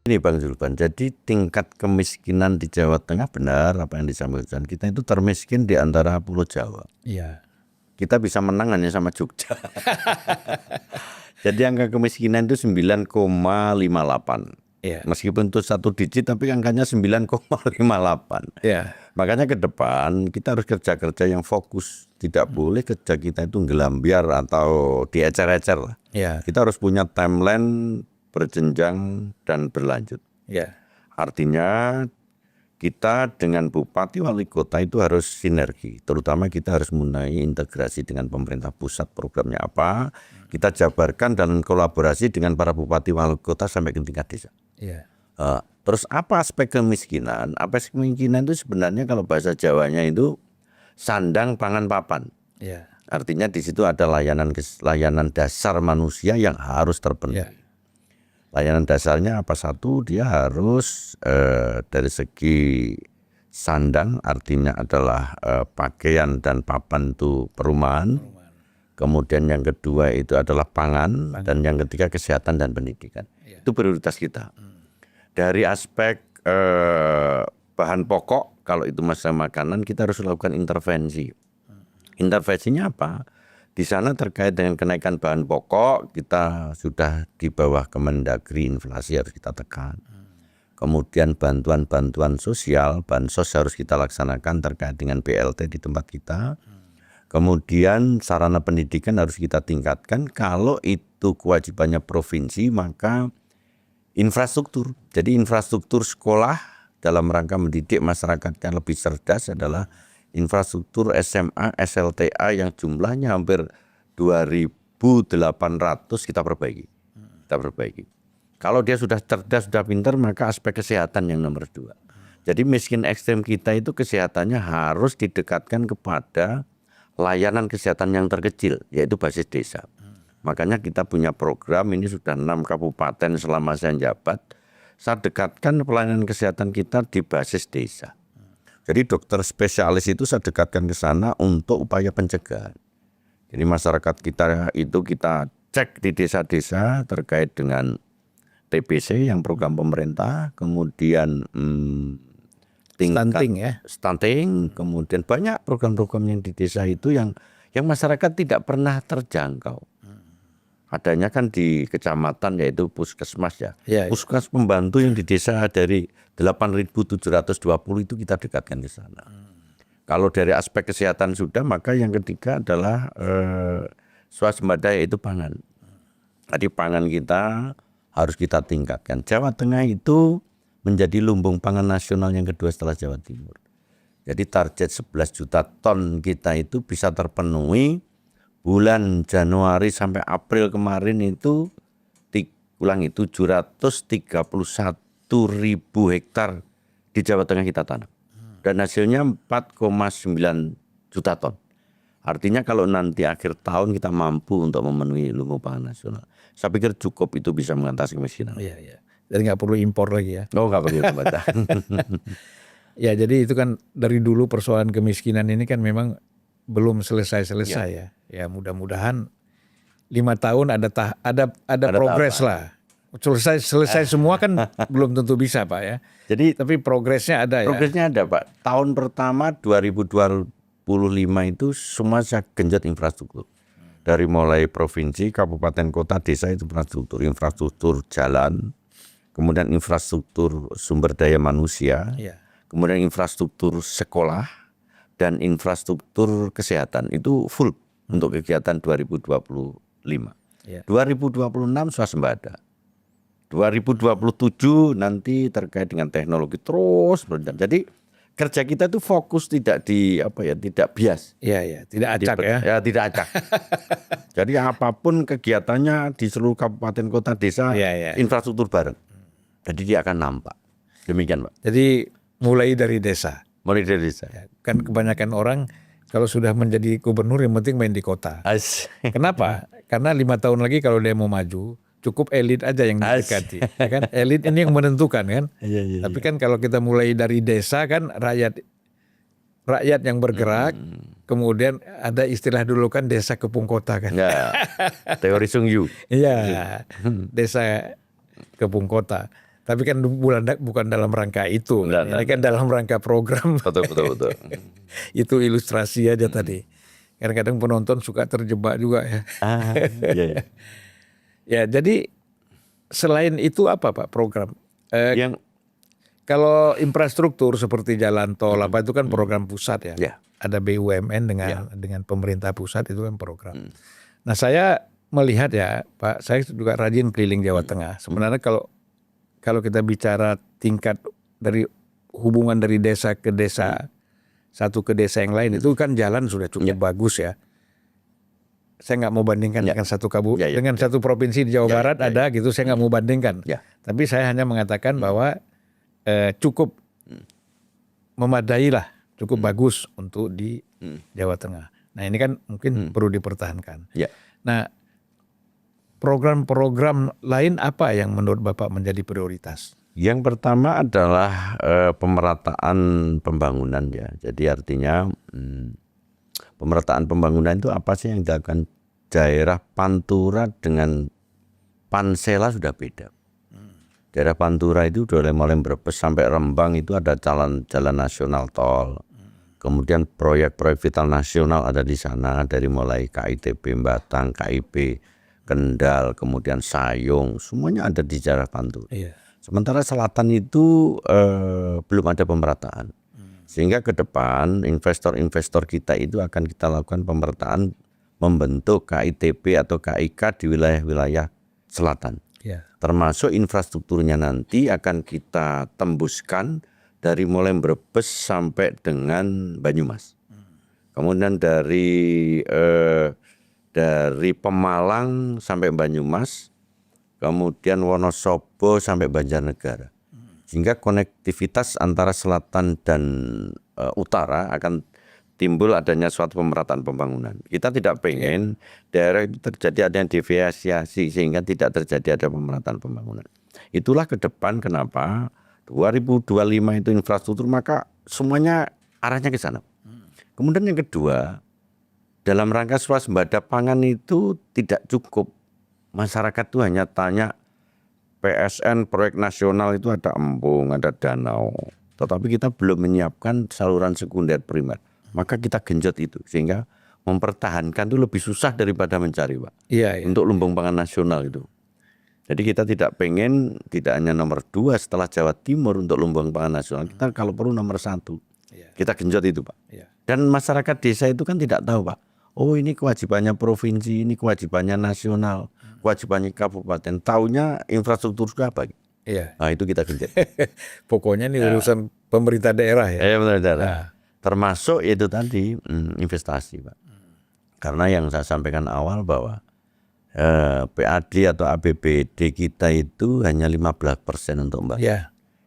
Ini Bang Zulfan, jadi tingkat kemiskinan di Jawa Tengah benar apa yang disampaikan, kita itu termiskin di antara Pulau Jawa. Iya. Kita bisa menang hanya sama Jogja. Jadi angka kemiskinan itu 9,58. Iya. Meskipun itu satu digit tapi angkanya 9,58. Iya. Makanya ke depan kita harus kerja-kerja yang fokus. Tidak boleh kerja kita itu gelambiar atau diecer-ecer lah. Iya. Kita harus punya timeline berjenjang dan berlanjut. Iya. Artinya kita dengan bupati wali kota itu harus sinergi. Terutama kita harus mulai integrasi dengan pemerintah pusat, programnya apa. Kita jabarkan dan kolaborasi dengan para bupati wali kota sampai ke tingkat desa. Iya. Terus apa aspek kemiskinan? Aspek kemiskinan itu sebenarnya kalau bahasa Jawanya itu sandang, pangan, papan. Iya. Artinya di situ ada layanan dasar manusia yang harus terpenuhi. Iya. Layanan dasarnya apa? Satu, dia harus dari segi sandang, artinya adalah pakaian dan papan itu perumahan. Kemudian yang kedua itu adalah pangan. Dan yang ketiga kesehatan dan pendidikan. Iya. Itu prioritas kita. Dari aspek bahan pokok, kalau itu masalah makanan, kita harus lakukan intervensi. Intervensinya apa? Di sana terkait dengan kenaikan bahan pokok, kita sudah di bawah Kemendagri, inflasi harus kita tekan. Kemudian bantuan-bantuan sosial, bansos harus kita laksanakan terkait dengan BLT di tempat kita. Kemudian sarana pendidikan harus kita tingkatkan. Kalau itu kewajibannya provinsi, maka infrastruktur. Jadi infrastruktur sekolah dalam rangka mendidik masyarakat yang lebih cerdas adalah infrastruktur SMA, SLTA yang jumlahnya hampir 2.800 kita perbaiki. Kalau dia sudah cerdas, sudah pintar, maka aspek kesehatan yang nomor 2. Jadi miskin ekstrem kita itu kesehatannya harus didekatkan kepada layanan kesehatan yang terkecil, yaitu basis desa. Makanya kita punya program, ini sudah 6 kabupaten selama saya jabat, saya dekatkan pelayanan kesehatan kita di basis desa. Jadi dokter spesialis itu saya dekatkan ke sana untuk upaya pencegahan. Jadi masyarakat kita itu kita cek di desa-desa terkait dengan TBC yang program pemerintah, kemudian stunting, kemudian banyak program-program yang di desa itu yang masyarakat tidak pernah terjangkau. Adanya kan di kecamatan yaitu puskesmas ya. Puskesmas pembantu yang di desa dari 8.720 itu kita dekatkan ke sana. Kalau dari aspek kesehatan sudah, maka yang ketiga adalah swasembada yaitu pangan. Jadi pangan kita harus kita tingkatkan. Jawa Tengah itu menjadi lumbung pangan nasional yang kedua setelah Jawa Timur. Jadi target 11 juta ton kita itu bisa terpenuhi bulan Januari sampai April kemarin itu 731.000 hektar di Jawa Tengah kita tanam. Dan hasilnya 4,9 juta ton. Artinya kalau nanti akhir tahun kita mampu untuk memenuhi lumbung pangan nasional, saya pikir cukup itu bisa mengatasi kemiskinan. Iya. Dan nggak perlu impor lagi ya. Oh, nggak perlu impor. Ya, jadi itu kan dari dulu persoalan kemiskinan ini kan memang belum selesai ya. Ya mudah-mudahan 5 tahun ada progres lah. Selesai semua kan belum tentu bisa Pak ya. Jadi tapi progresnya ada ya. Progresnya ada Pak. Tahun pertama 2025 itu semua saya genjot infrastruktur. Dari mulai provinsi, kabupaten, kota, desa itu infrastruktur jalan, kemudian infrastruktur sumber daya manusia, kemudian infrastruktur sekolah dan infrastruktur kesehatan itu full untuk kegiatan 2025. 2026 swasembada. 2027 nanti terkait dengan teknologi terus berjalan. Jadi kerja kita itu fokus tidak tidak bias. Iya, tidak acak ya. Ya, tidak acak. Jadi apapun kegiatannya di seluruh kabupaten kota desa infrastruktur bareng. Jadi dia akan nampak. Demikian Pak. Jadi mulai dari desa. Mulai dari desa. Ya, kan kebanyakan orang kalau sudah menjadi gubernur yang penting main di kota. Kenapa? Karena 5 tahun lagi kalau dia mau maju, cukup elit aja yang didekati. Ya kan? Elit ini yang menentukan kan. Tapi kan kalau kita mulai dari desa kan rakyat yang bergerak, kemudian ada istilah dulu kan desa kepung kota kan. Ya, teori Sung Yu. Iya, desa kepung kota. Tapi kan bukan dalam rangka itu. Ini kan dalam rangka program. Betul. Itu ilustrasi aja tadi. Kadang-kadang penonton suka terjebak juga ya. Iya. Ya, jadi selain itu apa Pak program? Yang Kalau infrastruktur seperti jalan tol apa itu kan program pusat ya. Ya. Ada BUMN dengan pemerintah pusat itu kan program. Nah saya melihat ya Pak, saya juga rajin keliling Jawa Tengah. Sebenarnya kalau kita bicara tingkat dari hubungan dari desa ke desa, satu ke desa yang lain itu kan jalan sudah cukup bagus ya. Saya nggak mau bandingkan dengan dengan satu provinsi di Jawa Barat ada gitu, saya nggak mau bandingkan. Tapi saya hanya mengatakan bahwa cukup memadai lah, cukup bagus untuk di Jawa Tengah. Nah ini kan mungkin perlu dipertahankan. Nah program-program lain apa yang menurut Bapak menjadi prioritas? Yang pertama adalah pemerataan pembangunan ya. Jadi artinya pemerataan pembangunan itu apa sih yang dilakukan daerah Pantura dengan Pansela sudah beda. Daerah Pantura itu dari mulai Brebes sampai Rembang itu ada jalan nasional tol. Kemudian proyek-proyek vital nasional ada di sana dari mulai KITP Batang, KIP Kendal, kemudian Sayung, semuanya ada di daerah Pantura. Sementara selatan itu belum ada pemerataan. Sehingga ke depan investor-investor kita itu akan kita lakukan pemerataan membentuk KITP atau KIK di wilayah-wilayah selatan. Termasuk infrastrukturnya nanti akan kita tembuskan dari mulai Brebes sampai dengan Banyumas. Kemudian dari Pemalang sampai Banyumas, kemudian Wonosobo sampai Banjarnegara. Sehingga konektivitas antara selatan dan utara akan timbul adanya suatu pemerataan pembangunan. Kita tidak pengen daerah itu terjadi ada yang deviasi sehingga tidak terjadi ada pemerataan pembangunan. Itulah ke depan kenapa 2025 itu infrastruktur maka semuanya arahnya ke sana. Kemudian yang kedua, dalam rangka swasembada pangan itu tidak cukup. Masyarakat itu hanya tanya PSN proyek nasional itu ada embung, ada danau. Tetapi kita belum menyiapkan saluran sekunder primer. Maka kita genjot itu sehingga mempertahankan itu lebih susah daripada mencari Pak. Untuk lumbung pangan nasional itu. Jadi kita tidak pengen tidak hanya nomor 2 setelah Jawa Timur untuk lumbung pangan nasional. Kita kalau perlu nomor 1. Kita genjot itu Pak. Dan masyarakat desa itu kan tidak tahu Pak. Oh ini kewajibannya provinsi, ini kewajibannya nasional, kewajibannya kabupaten. Taunya infrastruktur itu apa? Nah itu kita genjot. Pokoknya ini urusan pemerintah daerah ya. Pemerintah daerah. Termasuk itu tadi investasi Pak. Karena yang saya sampaikan awal bahwa PAD atau APBD kita itu hanya 15% untuk Mbak.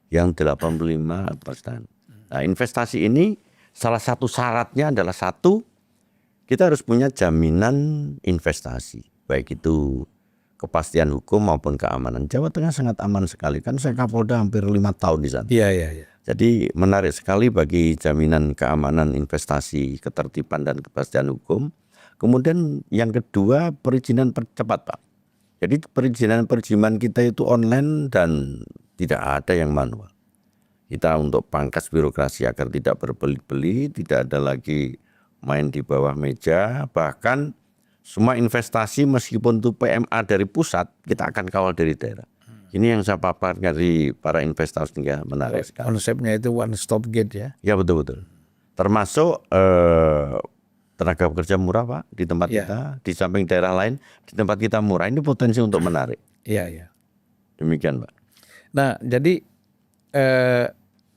Yang 85%. Nah investasi ini salah satu syaratnya adalah kita harus punya jaminan investasi. Baik itu kepastian hukum maupun keamanan. Jawa Tengah sangat aman sekali. Kan saya Kapolda hampir 5 tahun di sana. Jadi menarik sekali bagi jaminan keamanan investasi, ketertiban dan kepastian hukum. Kemudian yang kedua perizinan percepat Pak. Jadi perizinan kita itu online dan tidak ada yang manual. Kita untuk pangkas birokrasi agar tidak berbelit-belit, tidak ada lagi main di bawah meja. Bahkan semua investasi meskipun itu PMA dari pusat, kita akan kawal dari daerah. Ini yang saya paparkan dari para investor sehingga menarik sekali. Konsepnya itu one stop gate ya? Ya betul-betul. Termasuk tenaga kerja murah Pak di tempat kita, di samping daerah lain di tempat kita murah. Ini potensi untuk menarik. Demikian Pak. Nah jadi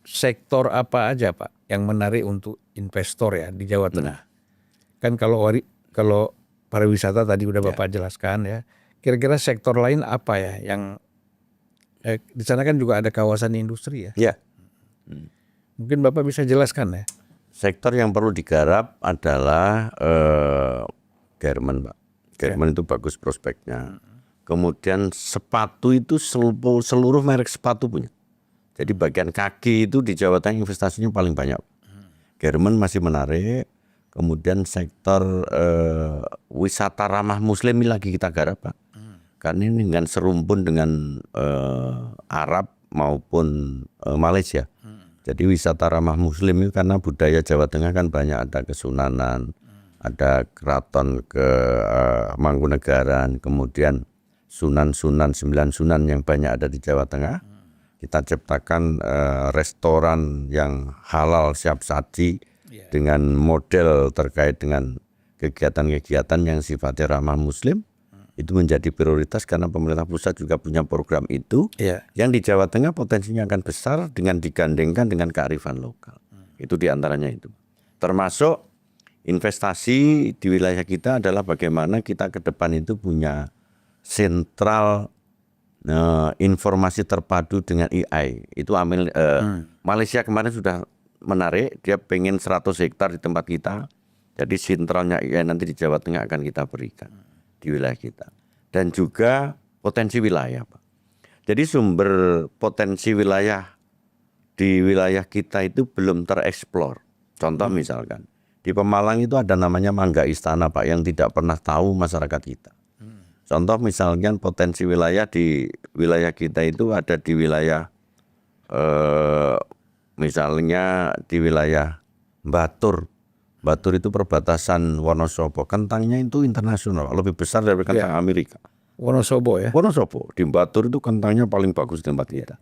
sektor apa aja Pak yang menarik untuk investor ya di Jawa Tengah? Kan kalau pariwisata tadi udah Bapak jelaskan ya. Kira-kira sektor lain apa ya yang Di sana kan juga ada kawasan industri ya. Ya, Mungkin Bapak bisa jelaskan ya. sektor yang perlu digarap adalah garment, Pak. Garment itu bagus prospeknya. Kemudian sepatu itu seluruh merek sepatu punya. Jadi bagian kaki itu di Jawa Tengah investasinya paling banyak. Garment masih menarik. Kemudian sektor wisata ramah muslim ini lagi kita garap, Pak. Karena ini dengan serumpun dengan Arab maupun Malaysia. Jadi wisata ramah muslim itu karena budaya Jawa Tengah kan banyak, ada kesunanan, ada keraton ke Mangkunegaran, kemudian sunan-sunan, 9 sunan yang banyak ada di Jawa Tengah. Kita ciptakan restoran yang halal siap saji dengan model terkait dengan kegiatan-kegiatan yang sifatnya ramah muslim. Itu menjadi prioritas karena pemerintah pusat juga punya program itu. Yang di Jawa Tengah potensinya akan besar dengan digandengkan dengan kearifan lokal. Itu diantaranya itu. Termasuk investasi di wilayah kita adalah bagaimana kita ke depan itu punya sentral informasi terpadu dengan AI. Itu Malaysia kemarin sudah menarik, dia pengen 100 hektar di tempat kita. Jadi sentralnya AI nanti di Jawa Tengah akan kita berikan di wilayah kita. Dan juga potensi wilayah, Pak. Jadi sumber potensi wilayah di wilayah kita itu belum tereksplor. Contoh misalkan di Pemalang itu ada namanya Mangga Istana, Pak, yang tidak pernah tahu masyarakat kita. Contoh misalkan potensi wilayah di wilayah kita itu ada di wilayah misalnya di wilayah Batur. Batur itu perbatasan Wonosobo. Kentangnya itu internasional, lebih besar dari kentang Amerika. Wonosobo ya? Wonosobo. Di Batur itu kentangnya paling bagus di tempat kita.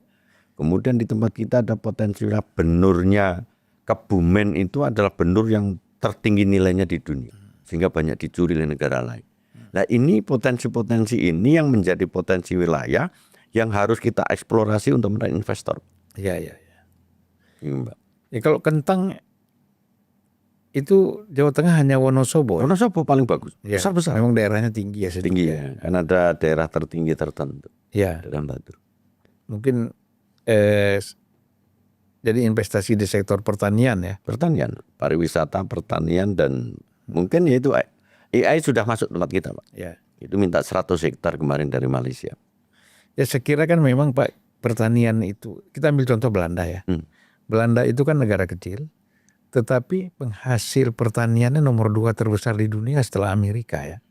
Kemudian di tempat kita ada potensi benurnya Kebumen itu adalah benur yang tertinggi nilainya di dunia. Sehingga banyak dicuri oleh negara lain. Nah ini potensi-potensi ini yang menjadi potensi wilayah yang harus kita eksplorasi untuk menarik investor. Iya. Mbak. Ya kalau kentang itu Jawa Tengah hanya Wonosobo. Wonosobo paling bagus, besar-besar. Memang daerahnya tinggi ya. Tinggi ya, karena ada daerah tertinggi tertentu. Iya. Dalam Batur. Mungkin jadi investasi di sektor pertanian ya. Pertanian, pariwisata, pertanian dan mungkin ya itu AI sudah masuk tempat kita, Pak. Ya. Itu minta 100 hektar kemarin dari Malaysia. Ya saya kira kan memang Pak pertanian itu, kita ambil contoh Belanda ya. Belanda itu kan negara kecil. Tetapi penghasil pertaniannya nomor 2 terbesar di dunia setelah Amerika ya.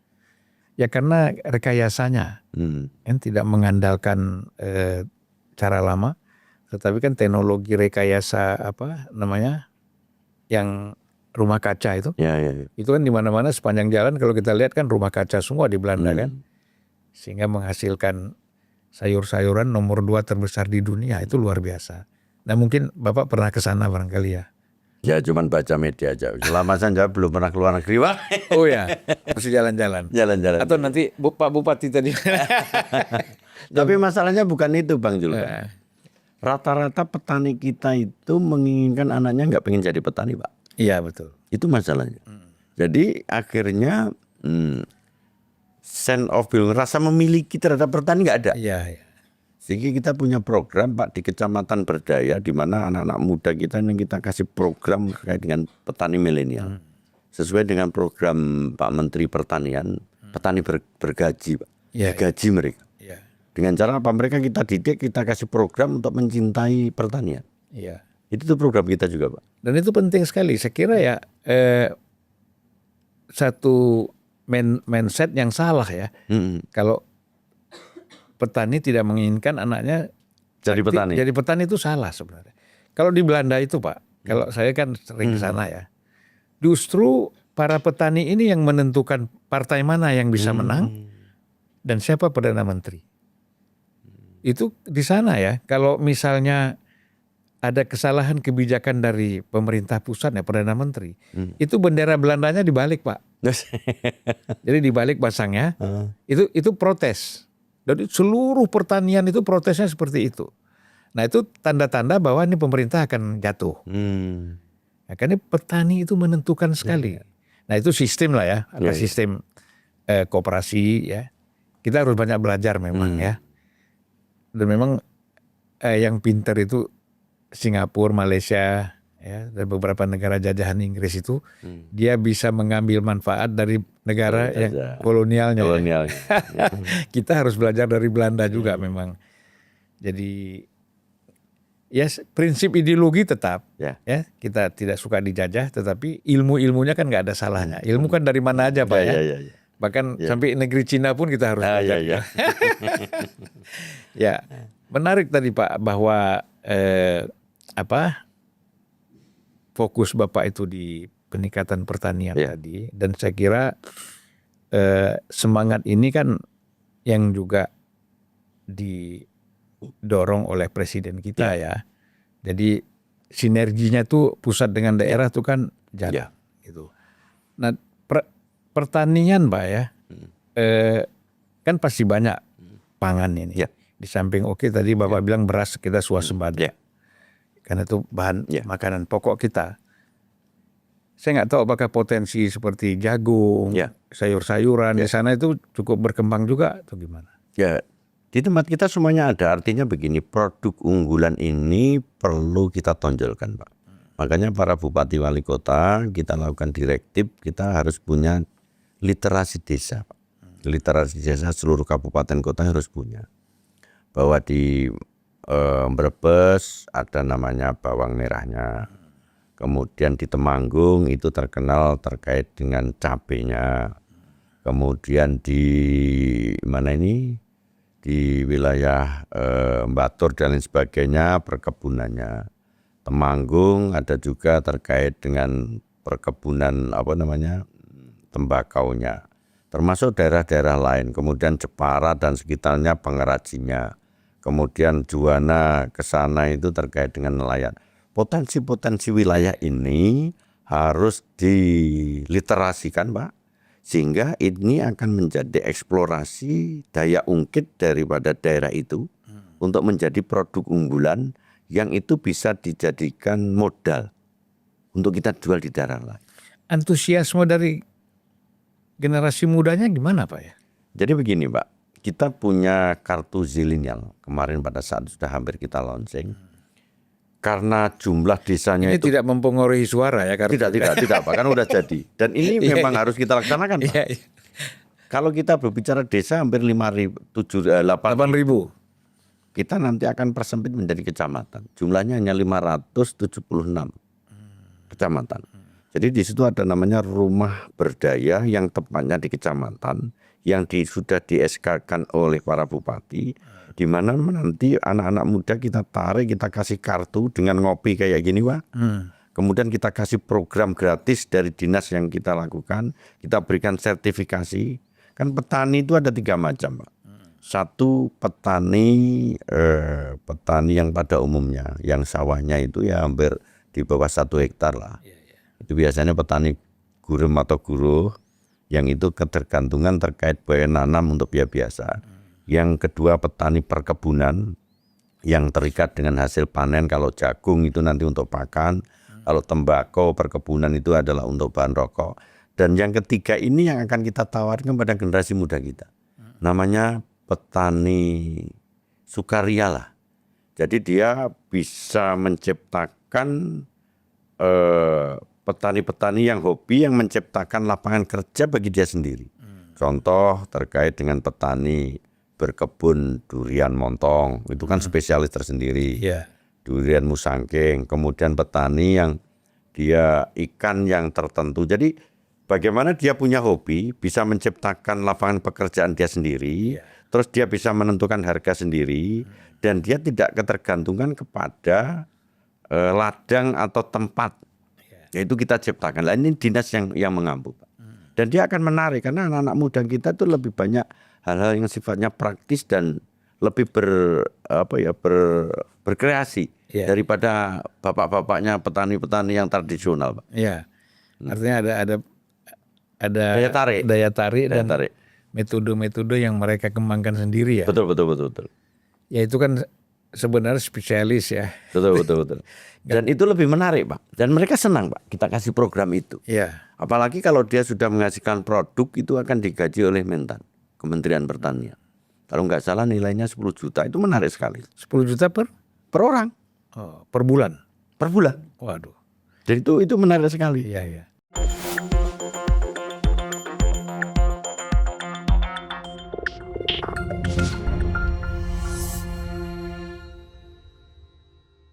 Ya karena rekayasanya kan tidak mengandalkan cara lama, tetapi kan teknologi rekayasa yang rumah kaca itu. Ya. Itu kan di mana-mana sepanjang jalan kalau kita lihat kan rumah kaca semua di Belanda kan. Sehingga menghasilkan sayur-sayuran nomor 2 terbesar di dunia, itu luar biasa. Nah mungkin Bapak pernah ke sana barangkali ya. Ya cuman baca media aja. Selama saya belum pernah keluar negeri, Pak. Oh ya, masih jalan-jalan. Jalan-jalan. Atau nanti Pak Bupati tadi. Tapi masalahnya bukan itu, Bang Julkan. Rata-rata petani kita itu menginginkan anaknya nggak pengen jadi petani, Pak. Iya betul. Itu masalahnya. Jadi akhirnya sense of belonging, rasa memiliki terhadap petani nggak ada. Iya. Sehingga kita punya program, Pak, di Kecamatan Berdaya, di mana anak-anak muda kita yang kita kasih program terkait dengan petani milenial. Sesuai dengan program Pak Menteri Pertanian, petani bergaji, Pak. Digaji mereka. Iya. Dengan cara apa? Mereka kita didik, kita kasih program untuk mencintai pertanian. Iya. Itu tuh program kita juga, Pak. Dan itu penting sekali. Saya kira ya satu mindset yang salah ya. Kalau petani tidak menginginkan anaknya jadi petani. Jadi petani itu salah sebenarnya. Kalau di Belanda itu Pak, kalau saya kan sering ke sana ya. Justru para petani ini yang menentukan partai mana yang bisa menang dan siapa Perdana Menteri. Itu di sana ya. Kalau misalnya ada kesalahan kebijakan dari pemerintah pusat ya Perdana Menteri, itu bendera Belandanya dibalik, Pak. Jadi dibalik pasangnya, itu protes. Jadi seluruh pertanian itu protesnya seperti itu. Nah itu tanda-tanda bahwa ini pemerintah akan jatuh. Nah, karena petani itu menentukan sekali. Nah itu sistem lah ya, ada sistem koperasi ya. Kita harus banyak belajar memang ya. Dan memang yang pintar itu Singapura, Malaysia, ya, dan beberapa negara jajahan Inggris itu dia bisa mengambil manfaat dari negara yang kolonialnya. Kolonialnya. Kita harus belajar dari Belanda juga memang. Jadi ya prinsip ideologi tetap ya kita tidak suka dijajah, tetapi ilmunya kan nggak ada salahnya. Ilmu kan dari mana aja Pak ya. Bahkan sampai negeri Cina pun kita harus belajar. Ya, menarik tadi Pak bahwa fokus Bapak itu di peningkatan pertanian tadi, dan saya kira semangat ini kan yang juga didorong oleh presiden kita ya. Jadi sinerginya tuh pusat dengan daerah tuh kan jalan gitu. Nah pertanian Pak ya, kan pasti banyak pangan ini. Di samping tadi Bapak bilang beras kita swasembada. Karena itu bahan makanan pokok kita. Saya nggak tahu apakah potensi seperti jagung, sayur-sayuran di sana itu cukup berkembang juga atau gimana? Ya, di tempat kita semuanya ada. Artinya begini, produk unggulan ini perlu kita tonjolkan Pak. Makanya para bupati wali kota kita lakukan direktif, kita harus punya literasi desa Pak. Literasi desa seluruh kabupaten kota harus punya. Bahwa di Brebes ada namanya bawang merahnya. Kemudian di Temanggung itu terkenal terkait dengan cabenya. Kemudian di mana ini? Di wilayah Batur dan lain sebagainya perkebunannya. Temanggung ada juga terkait dengan perkebunan tembakaunya. Termasuk daerah-daerah lain. Kemudian Jepara dan sekitarnya pengrajinnya. Kemudian Juwana ke sana itu terkait dengan nelayan. Potensi-potensi wilayah ini harus diliterasikan Pak. Sehingga ini akan menjadi eksplorasi daya ungkit daripada daerah itu untuk menjadi produk unggulan yang itu bisa dijadikan modal untuk kita jual di daerah lain. Antusiasme dari generasi mudanya gimana Pak ya? Jadi begini Pak. Kita punya kartu zilenial kemarin pada saat sudah hampir kita launching. Karena jumlah desanya ini itu tidak mempengaruhi suara ya? Tidak Pak, kan udah jadi. Dan ini memang harus kita laksanakan Pak. Kalau kita berbicara desa hampir 8.000. Kita nanti akan persempit menjadi kecamatan. Jumlahnya hanya 576 kecamatan. Jadi di situ ada namanya rumah berdaya yang tepatnya di kecamatan. Yang sudah di-SK-kan oleh para bupati, di mana nanti anak-anak muda kita tarik, kita kasih kartu dengan ngopi kayak gini Pak. Kemudian kita kasih program gratis dari dinas yang kita lakukan, kita berikan sertifikasi. Kan petani itu ada 3 macam Pak. Satu petani yang pada umumnya, yang sawahnya itu ya hampir di bawah 1 hektar lah. Itu biasanya petani gurem atau guruh. Yang itu ketergantungan terkait biaya nanam untuk biaya biasa. Yang kedua petani perkebunan yang terikat dengan hasil panen. Kalau jagung itu nanti untuk pakan, kalau tembakau perkebunan itu adalah untuk bahan rokok. Dan yang ketiga ini yang akan kita tawarkan pada generasi muda kita. Namanya petani sukaria lah. Jadi dia bisa menciptakan petani-petani yang hobi yang menciptakan lapangan kerja bagi dia sendiri. Contoh terkait dengan petani berkebun durian montong, itu kan spesialis tersendiri. Durian musangking, kemudian petani yang dia ikan yang tertentu. Jadi bagaimana dia punya hobi, bisa menciptakan lapangan pekerjaan dia sendiri, terus dia bisa menentukan harga sendiri, dan dia tidak ketergantungan kepada ladang atau tempat. Yaitu kita ciptakan. Lah ini dinas yang mengampu Pak. Dan dia akan menarik karena anak-anak muda kita itu lebih banyak hal-hal yang sifatnya praktis dan lebih berkreasi daripada bapak-bapaknya petani-petani yang tradisional Pak. Iya. Artinya ada daya tarik dan metode-metode yang mereka kembangkan sendiri ya. Betul. Ya itu kan sebenarnya spesialis ya. Betul. Dan itu lebih menarik Pak. Dan mereka senang Pak kita kasih program itu. Apalagi kalau dia sudah menghasilkan produk itu akan digaji oleh Mentan, Kementerian Pertanian. Kalau nggak salah nilainya 10 juta, itu menarik sekali. 10 juta per per orang Oh, per bulan. per bulan. Waduh. Jadi itu menarik sekali. Iya, iya.